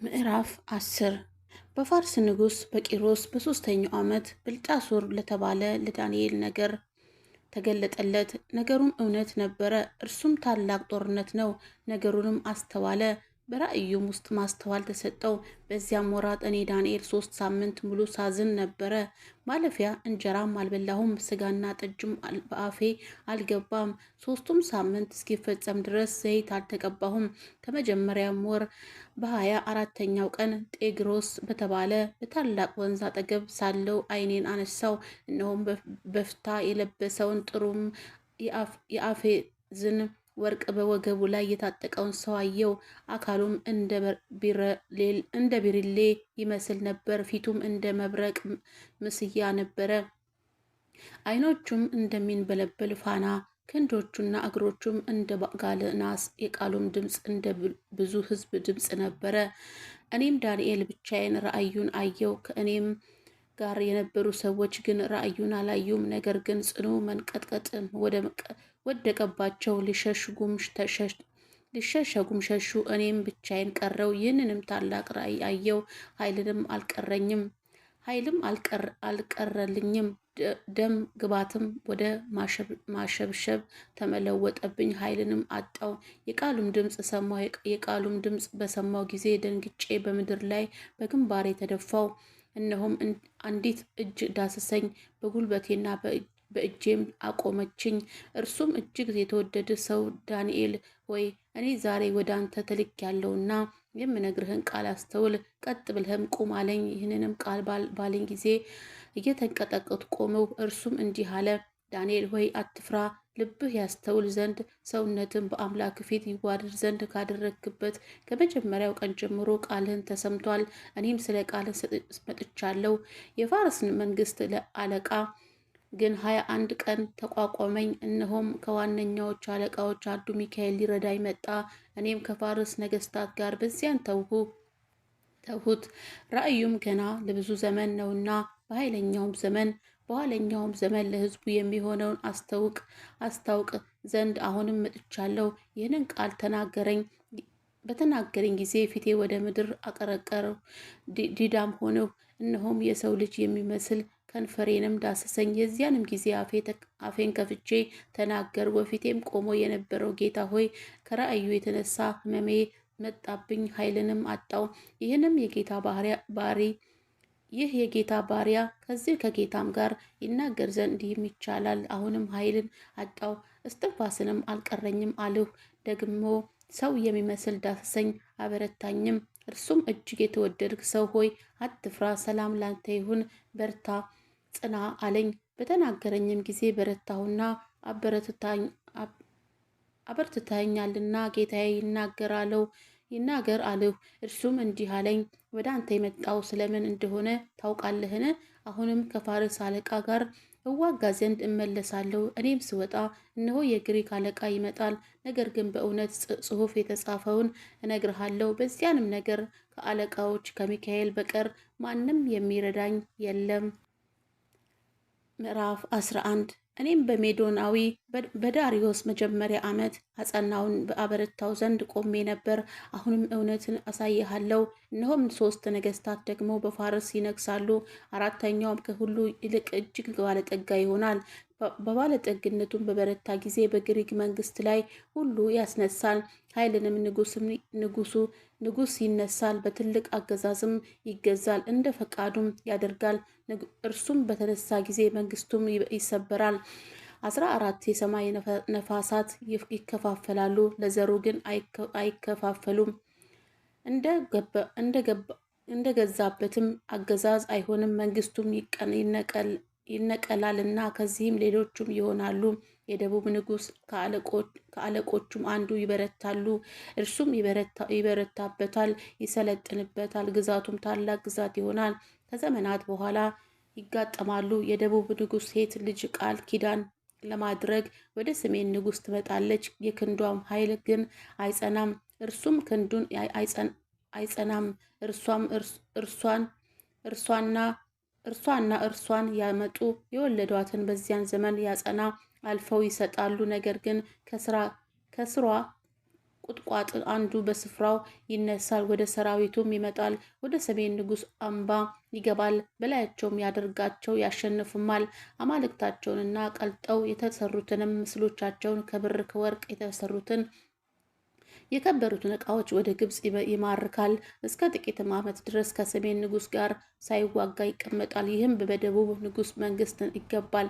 ምዕራፍ 10 በፋርስ ንጉሥ በቂሮስ በሦስተኛው ዓመት ብልጣሶር ለተባለ ለዳንኤል ነገር ተገለጠለት። ነገሩም እውነት ነበረ። እርሱም ታላቅ ጦርነት ነው። ነገሩንም አስተዋለ። በራእዩም ውስጥ ማስተዋል ተሰጠው። በዚያም ወራት እኔ ዳንኤል 3 ሳምንት ሙሉ ሳዝን ነበረ። ማለፊያ እንጀራም አልበላሁም፣ ስጋና ጠጅም በአፌ አልገባም። 3ቱም ሳምንት እስኪፈጸም ድረስ ዘይት አልተቀባሁም። ከመጀመሪያም ወር በ24ኛው ቀን ጤግሮስ በተባለ በታላቅ ወንዝ አጠገብ ሳለው ዓይኔን አነሳው። እነሆም በፍታ የለበሰውን ጥሩም የአፌዝን ወርቅ በወገቡ ላይ የታጠቀውን ሰው አየው። አካሉም እንደ ቢሪሌ ይመስል ነበር። ፊቱም እንደ መብረቅ ምስያ ነበረ። ዓይኖቹም እንደሚንበለበል ፋና፣ ክንዶቹና እግሮቹም እንደ ጋለ ናስ። የቃሉም ድምፅ እንደ ብዙ ሕዝብ ድምፅ ነበረ። እኔም ዳንኤል ብቻዬን ራእዩን አየው። ከእኔም ጋር የነበሩ ሰዎች ግን ራእዩን አላዩም። ነገር ግን ጽኑ መንቀጥቀጥ ወደቀባቸው፣ ሊሸሸጉም ሸሹ። እኔም ብቻዬን ቀረው። ይህንንም ታላቅ ራእይ አየው። ኃይልም አልቀረልኝም። ደም ግባትም ወደ ማሸብሸብ ተመለወጠብኝ። ኃይልንም አጣው። የቃሉም ድምፅ ሰማሁ። የቃሉም ድምፅ በሰማው ጊዜ ደንግጬ በምድር ላይ በግንባሬ ተደፋው። እነሆም አንዲት እጅ ዳሰሰኝ፣ በጉልበቴና በእጄም አቆመችኝ። እርሱም እጅግ የተወደደ ሰው ዳንኤል ሆይ እኔ ዛሬ ወደ አንተ ተልኬያለሁና የምነግርህን ቃል አስተውል፣ ቀጥ ብለህም ቁም አለኝ። ይህንንም ቃል ባለኝ ጊዜ እየተንቀጠቀጡ ቆመው። እርሱም እንዲህ አለ፣ ዳንኤል ሆይ አትፍራ። ልብህ ያስተውል ዘንድ ሰውነትን በአምላክ ፊት ይዋደድ ዘንድ ካደረግክበት ከመጀመሪያው ቀን ጀምሮ ቃልህን ተሰምቷል። እኔም ስለ ቃልህ መጥቻለሁ። የፋርስን መንግስት አለቃ ግን 21 ቀን ተቋቋመኝ። እነሆም ከዋነኛዎች አለቃዎች አንዱ ሚካኤል ሊረዳኝ መጣ። እኔም ከፋርስ ነገስታት ጋር በዚያን ተውሁት። ራእዩም ገና ለብዙ ዘመን ነውና በኋለኛውም ዘመን ለሕዝቡ የሚሆነውን አስታውቅ ዘንድ አሁንም መጥቻለሁ። ይህንን ቃል በተናገረኝ ጊዜ ፊቴ ወደ ምድር አቀረቀረው፣ ዲዳም ሆነው። እነሆም የሰው ልጅ የሚመስል ከንፈሬንም ዳሰሰኝ። የዚያንም ጊዜ አፌን ከፍቼ ተናገር። በፊቴም ቆሞ የነበረው ጌታ ሆይ ከራእዩ የተነሳ ሕመሜ መጣብኝ፣ ኃይልንም አጣው። ይህ የጌታ ባሪያ ከዚህ ከጌታም ጋር ይናገር ዘንድ እንዲህም ይቻላል። አሁንም ኃይልን አጣው፣ እስትንፋስንም አልቀረኝም አልሁ። ደግሞ ሰው የሚመስል ዳሰሰኝ፣ አበረታኝም። እርሱም እጅግ የተወደድክ ሰው ሆይ አትፍራ፣ ሰላም ላንተ ይሁን፣ በርታ፣ ጽና አለኝ። በተናገረኝም ጊዜ በረታሁና አበርትተኸኛልና ጌታዬ ይናገር አልሁ። እርሱም እንዲህ አለኝ፣ ወደ አንተ የመጣው ስለምን እንደሆነ ታውቃለህን? አሁንም ከፋርስ አለቃ ጋር እዋጋ ዘንድ እመለሳለሁ። እኔም ስወጣ እነሆ የግሪክ አለቃ ይመጣል። ነገር ግን በእውነት ጽሑፍ የተጻፈውን እነግርሃለሁ። በዚያንም ነገር ከአለቃዎች ከሚካኤል በቀር ማንም የሚረዳኝ የለም። ምዕራፍ 11 እኔም በሜዶናዊ በዳሪዮስ መጀመሪያ ዓመት አጸናውን በአበረታው ዘንድ ቆሜ ነበር። አሁንም እውነትን አሳይሃለሁ። እነሆም 3 ነገስታት ደግሞ በፋርስ ይነግሳሉ። አራተኛውም ከሁሉ ይልቅ እጅግ ባለጠጋ ይሆናል። በባለጠግነቱም በበረታ ጊዜ በግሪክ መንግስት ላይ ሁሉ ያስነሳል። ኃይልንም ንጉስ ይነሳል፣ በትልቅ አገዛዝም ይገዛል፣ እንደ ፈቃዱም ያደርጋል። እርሱም በተነሳ ጊዜ መንግስቱም ይሰበራል። 14 የሰማይ ነፋሳት ይከፋፈላሉ፣ ለዘሩ ግን አይከፋፈሉም። እንደገዛበትም አገዛዝ አይሆንም። መንግስቱም ይነቀላልና ከዚህም ሌሎቹም ይሆናሉ። የደቡብ ንጉስ ከአለቆቹም አንዱ ይበረታሉ። እርሱም ይበረታበታል፣ ይሰለጥንበታል። ግዛቱም ታላቅ ግዛት ይሆናል። ከዘመናት በኋላ ይጋጠማሉ። የደቡብ ንጉስ ሴት ልጅ ቃል ኪዳን ለማድረግ ወደ ሰሜን ንጉስ ትመጣለች። የክንዷም ኃይል ግን አይጸናም። እርሱም ክንዱን አይጸናም። እርሷን ያመጡ የወለዷትን በዚያን ዘመን ያጸና አልፈው ይሰጣሉ። ነገር ግን ቁጥቋጥ አንዱ በስፍራው ይነሳል፣ ወደ ሰራዊቱም ይመጣል፣ ወደ ሰሜን ንጉሥ አምባ ይገባል፣ በላያቸውም ያደርጋቸው ያሸንፍማል። አማልክታቸውንና ቀልጠው የተሰሩትንም ምስሎቻቸውን ከብር ከወርቅ የተሰሩትን የከበሩትን ዕቃዎች ወደ ግብፅ ይማርካል። እስከ ጥቂትም ዓመት ድረስ ከሰሜን ንጉሥ ጋር ሳይዋጋ ይቀመጣል። ይህም በደቡብ ንጉሥ መንግስት ይገባል።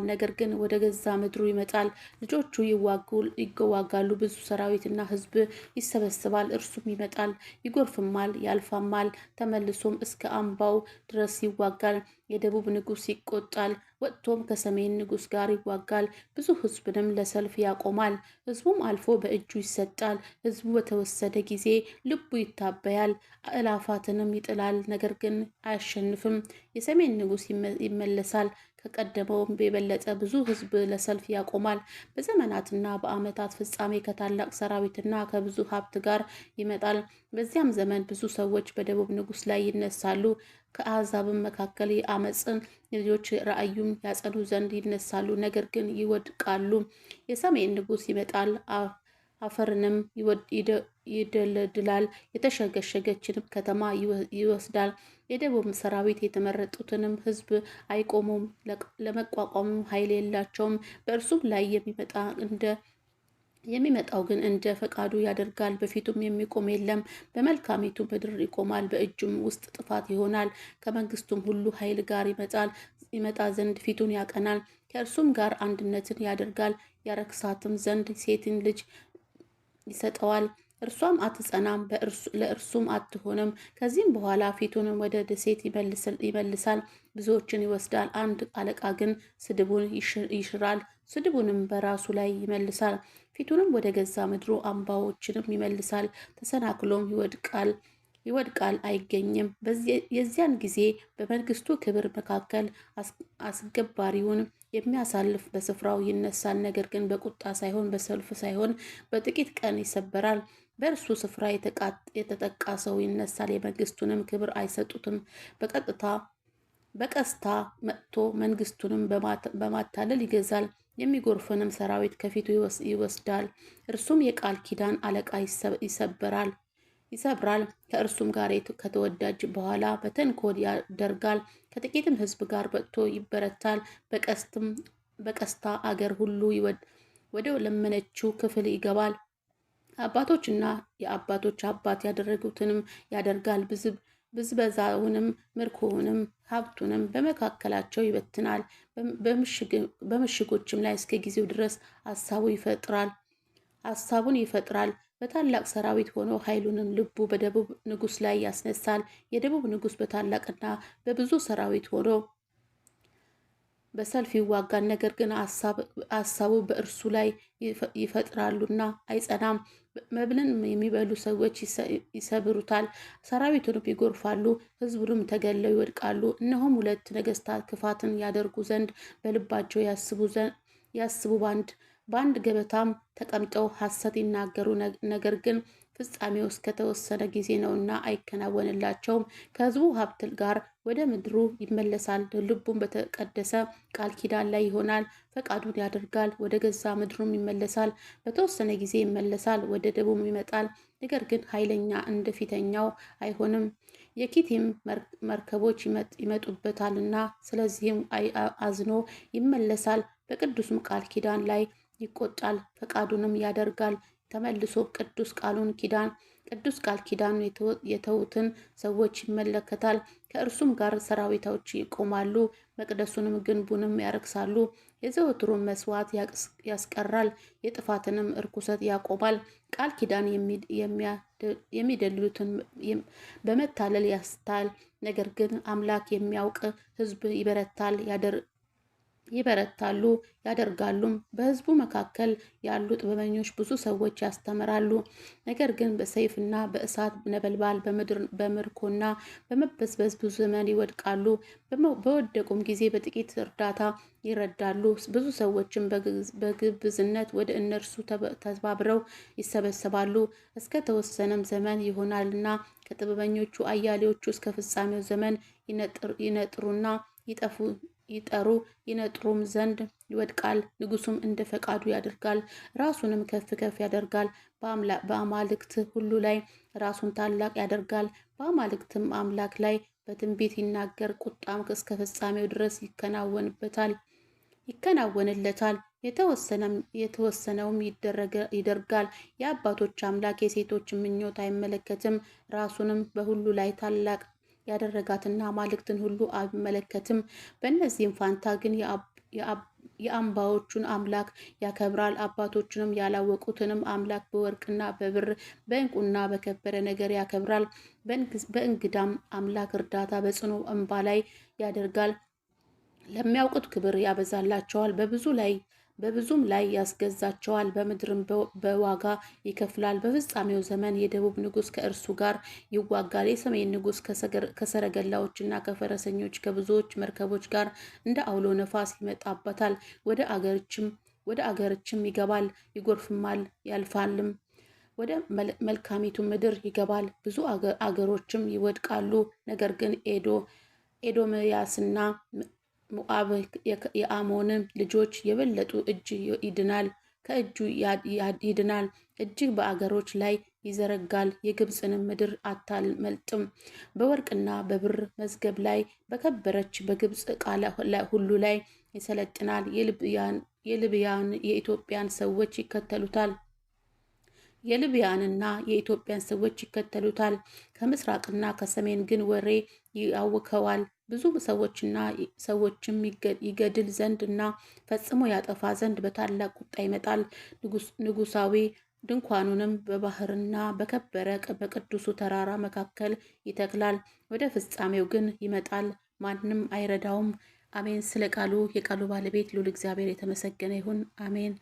ነገር ግን ወደ ገዛ ምድሩ ይመጣል። ልጆቹ ይዋጋሉ። ብዙ ሰራዊትና ሕዝብ ይሰበስባል። እርሱም ይመጣል፣ ይጎርፍማል፣ ያልፋማል። ተመልሶም እስከ አምባው ድረስ ይዋጋል። የደቡብ ንጉሥ ይቆጣል፣ ወጥቶም ከሰሜን ንጉሥ ጋር ይዋጋል። ብዙ ሕዝብንም ለሰልፍ ያቆማል። ሕዝቡም አልፎ በእጁ ይሰጣል። ሕዝቡ በተወሰደ ጊዜ ልቡ ይታበያል፣ አእላፋትንም ይጥላል፣ ነገር ግን አያሸንፍም። የሰሜን ንጉሥ ይመለሳል፣ ከቀደመውም የበለጠ ብዙ ሕዝብ ለሰልፍ ያቆማል። በዘመናትና በዓመታት ፍጻሜ ከታላቅ ሰራዊትና ከብዙ ሀብት ጋር ይመጣል። በዚያም ዘመን ብዙ ሰዎች በደቡብ ንጉሥ ላይ ይነሳሉ። ከአሕዛብም መካከል የአመፅን ልጆች ራእዩም ያጸኑ ዘንድ ይነሳሉ፣ ነገር ግን ይወድቃሉ። የሰሜን ንጉሥ ይመጣል፣ አፈርንም ይደለድላል፣ የተሸገሸገችንም ከተማ ይወስዳል። የደቡብ ሰራዊት የተመረጡትንም ሕዝብ አይቆሙም፣ ለመቋቋምም ኃይል የላቸውም። በእርሱም ላይ የሚመጣው ግን እንደ ፈቃዱ ያደርጋል፣ በፊቱም የሚቆም የለም። በመልካሚቱ ምድር ይቆማል፣ በእጁም ውስጥ ጥፋት ይሆናል። ከመንግስቱም ሁሉ ኃይል ጋር ይመጣ ዘንድ ፊቱን ያቀናል፣ ከእርሱም ጋር አንድነትን ያደርጋል። ያረክሳትም ዘንድ ሴትን ልጅ ይሰጠዋል፣ እርሷም አትጸናም፣ ለእርሱም አትሆንም። ከዚህም በኋላ ፊቱንም ወደ ደሴት ይመልሳል፣ ብዙዎችን ይወስዳል። አንድ አለቃ ግን ስድቡን ይሽራል፣ ስድቡንም በራሱ ላይ ይመልሳል። ፊቱንም ወደ ገዛ ምድሩ አምባዎችንም ይመልሳል፣ ተሰናክሎም ይወድቃል አይገኝም። የዚያን ጊዜ በመንግስቱ ክብር መካከል አስገባሪውን የሚያሳልፍ በስፍራው ይነሳል። ነገር ግን በቁጣ ሳይሆን በሰልፍ ሳይሆን በጥቂት ቀን ይሰበራል። በእርሱ ስፍራ የተጠቃ ሰው ይነሳል። የመንግስቱንም ክብር አይሰጡትም። በቀስታ መጥቶ መንግስቱንም በማታለል ይገዛል። የሚጎርፍንም ሰራዊት ከፊቱ ይወስዳል። እርሱም የቃል ኪዳን አለቃ ይሰብራል። ከእርሱም ጋር ከተወዳጅ በኋላ በተንኮል ያደርጋል። ከጥቂትም ሕዝብ ጋር መጥቶ ይበረታል። በቀስታ አገር ሁሉ ወደ ለመነችው ክፍል ይገባል። አባቶችና የአባቶች አባት ያደረጉትንም ያደርጋል። ብዝበዛውንም ምርኮውንም ሀብቱንም በመካከላቸው ይበትናል። በምሽጎችም ላይ እስከ ጊዜው ድረስ ሀሳቡን ይፈጥራል። በታላቅ ሰራዊት ሆኖ ኃይሉንም ልቡ በደቡብ ንጉሥ ላይ ያስነሳል። የደቡብ ንጉሥ በታላቅና በብዙ ሰራዊት ሆኖ በሰልፍ ይዋጋል። ነገር ግን ሀሳቡ በእርሱ ላይ ይፈጥራሉና አይጸናም። መብልን የሚበሉ ሰዎች ይሰብሩታል፣ ሰራዊቱንም ይጎርፋሉ፣ ሕዝቡንም ተገለው ይወድቃሉ። እነሆም ሁለት ነገስታት ክፋትን ያደርጉ ዘንድ በልባቸው ያስቡ በአንድ ገበታም ተቀምጠው ሐሰት ይናገሩ። ነገር ግን ፍጻሜው እስከተወሰነ ጊዜ ነውና አይከናወንላቸውም። ከሕዝቡ ሀብት ጋር ወደ ምድሩ ይመለሳል። ልቡም በተቀደሰ ቃል ኪዳን ላይ ይሆናል። ፈቃዱን ያደርጋል፣ ወደ ገዛ ምድሩም ይመለሳል። በተወሰነ ጊዜ ይመለሳል፣ ወደ ደቡብ ይመጣል። ነገር ግን ኃይለኛ እንደ ፊተኛው አይሆንም። የኪቲም መርከቦች ይመጡበታልና፣ ስለዚህም አዝኖ ይመለሳል። በቅዱስም ቃል ኪዳን ላይ ይቆጣል፣ ፈቃዱንም ያደርጋል። ተመልሶ ቅዱስ ቃል ኪዳን የተዉትን ሰዎች ይመለከታል። ከእርሱም ጋር ሰራዊቶች ይቆማሉ፣ መቅደሱንም ግንቡንም ያረክሳሉ። የዘወትሩን መስዋዕት ያስቀራል፣ የጥፋትንም እርኩሰት ያቆማል። ቃል ኪዳን የሚደልሉትን በመታለል ያስታል። ነገር ግን አምላክ የሚያውቅ ሕዝብ ይበረታሉ ያደርጋሉም። በሕዝቡ መካከል ያሉ ጥበበኞች ብዙ ሰዎች ያስተምራሉ። ነገር ግን በሰይፍና በእሳት ነበልባል በምርኮና በመበዝበዝ ብዙ ዘመን ይወድቃሉ። በወደቁም ጊዜ በጥቂት እርዳታ ይረዳሉ። ብዙ ሰዎችም በግብዝነት ወደ እነርሱ ተባብረው ይሰበሰባሉ። እስከ ተወሰነም ዘመን ይሆናልና ከጥበበኞቹ አያሌዎቹ እስከ ፍጻሜው ዘመን ይነጥሩና ይጠሩ ይነጥሩም ዘንድ ይወድቃል። ንጉሱም እንደ ፈቃዱ ያደርጋል፣ ራሱንም ከፍ ከፍ ያደርጋል። በአማልክት ሁሉ ላይ ራሱን ታላቅ ያደርጋል። በአማልክትም አምላክ ላይ በትንቢት ይናገር። ቁጣም እስከ ፍጻሜው ድረስ ይከናወንለታል። የተወሰነውም ይደርጋል። የአባቶች አምላክ የሴቶች ምኞት አይመለከትም። ራሱንም በሁሉ ላይ ታላቅ ያደረጋትና አማልክትን ሁሉ አይመለከትም። በእነዚህም ፋንታ ግን የአምባዎቹን አምላክ ያከብራል። አባቶቹንም ያላወቁትንም አምላክ በወርቅና በብር በዕንቁና በከበረ ነገር ያከብራል። በእንግዳም አምላክ እርዳታ በጽኑ እንባ ላይ ያደርጋል። ለሚያውቁት ክብር ያበዛላቸዋል። በብዙም ላይ ያስገዛቸዋል። በምድርም በዋጋ ይከፍላል። በፍጻሜው ዘመን የደቡብ ንጉሥ ከእርሱ ጋር ይዋጋል። የሰሜን ንጉሥ ከሰረገላዎችና ከፈረሰኞች ከብዙዎች መርከቦች ጋር እንደ አውሎ ነፋስ ይመጣበታል። ወደ አገርችም ይገባል፣ ይጎርፍማል፣ ያልፋልም። ወደ መልካሚቱ ምድር ይገባል። ብዙ አገሮችም ይወድቃሉ። ነገር ግን ኤዶምያስና ሞዓብ የአሞን ልጆች የበለጡ ከእጁ ይድናል። እጅግ በአገሮች ላይ ይዘረጋል። የግብፅንም ምድር አታመልጥም። በወርቅና በብር መዝገብ ላይ በከበረች በግብፅ ዕቃ ሁሉ ላይ ይሰለጥናል። የልብያን የኢትዮጵያን ሰዎች ይከተሉታል። የልብያንና የኢትዮጵያን ሰዎች ይከተሉታል። ከምስራቅና ከሰሜን ግን ወሬ ያውከዋል። ብዙ ሰዎችም ይገድል ዘንድ እና ፈጽሞ ያጠፋ ዘንድ በታላቅ ቁጣ ይመጣል። ንጉሳዊ ድንኳኑንም በባህርና በከበረ በቅዱሱ ተራራ መካከል ይተክላል። ወደ ፍጻሜው ግን ይመጣል፣ ማንም አይረዳውም። አሜን። ስለ ቃሉ የቃሉ ባለቤት ልዑል እግዚአብሔር የተመሰገነ ይሁን። አሜን።